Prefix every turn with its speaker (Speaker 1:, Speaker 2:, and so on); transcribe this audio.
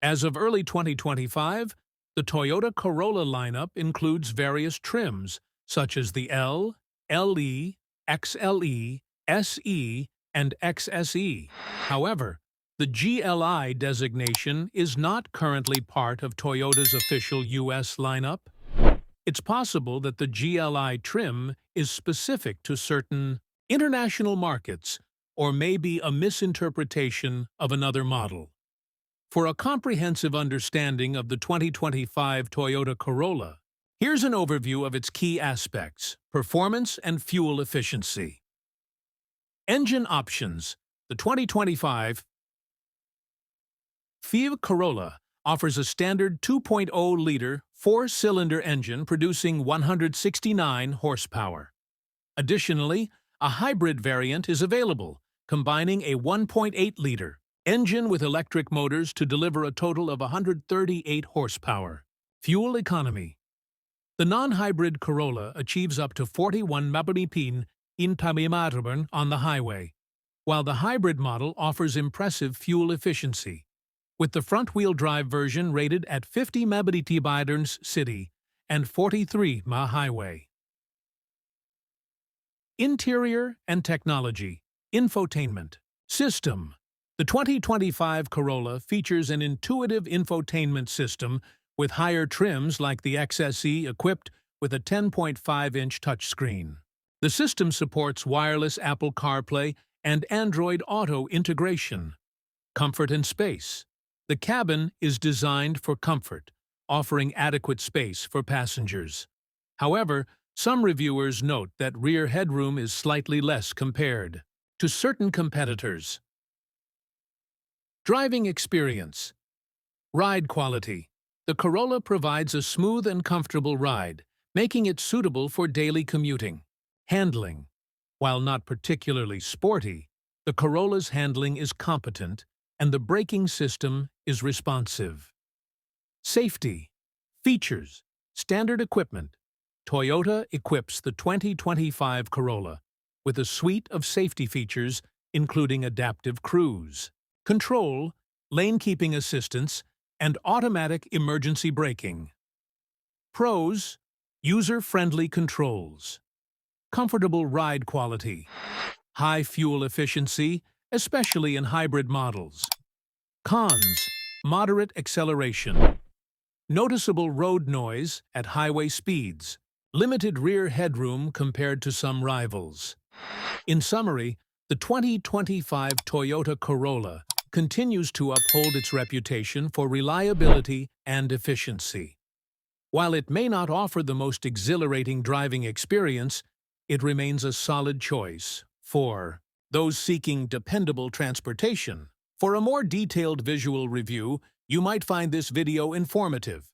Speaker 1: As of early 2025, the Toyota Corolla lineup includes various trims, such as the L, LE, XLE, SE, and XSE. However, the GLI designation is not currently part of Toyota's official U.S. lineup. It's possible that the GLI trim is specific to certain international markets or may be a misinterpretation of another model. For a comprehensive understanding of the 2025 Toyota Corolla, here's an overview of its key aspects: performance and fuel efficiency. Engine options. The 2025 Corolla offers a standard 2.0-liter four-cylinder engine producing 169 horsepower. Additionally, a hybrid variant is available, combining a 1.8-liter engine with electric motors to deliver a total of 138 horsepower. Fuel economy. The non-hybrid Corolla achieves up to 41 mph on the highway, while the hybrid model offers impressive fuel efficiency, with the front-wheel drive version rated at 50 mph city and 43 mi highway. Interior and technology. Infotainment system. The 2025 Corolla features an intuitive infotainment system with higher trims like the XSE equipped with a 10.5-inch touchscreen. The system supports wireless Apple CarPlay and Android Auto integration. Comfort and space. The cabin is designed for comfort, offering adequate space for passengers. However, some reviewers note that rear headroom is slightly less compared to certain competitors. Driving experience. Ride quality. The Corolla provides a smooth and comfortable ride, making it suitable for daily commuting. Handling. While not particularly sporty, the Corolla's handling is competent and the braking system is responsive. Safety. Features. Standard equipment. Toyota equips the 2025 Corolla with a suite of safety features including adaptive cruise control, lane-keeping assistance, and automatic emergency braking. Pros: user-friendly controls, comfortable ride quality, high fuel efficiency, especially in hybrid models. Cons: moderate acceleration, noticeable road noise at highway speeds, limited rear headroom compared to some rivals. In summary, the 2025 Toyota Corolla continues to uphold its reputation for reliability and efficiency. While it may not offer the most exhilarating driving experience, it remains a solid choice for those seeking dependable transportation. For a more detailed visual review, you might find this video informative.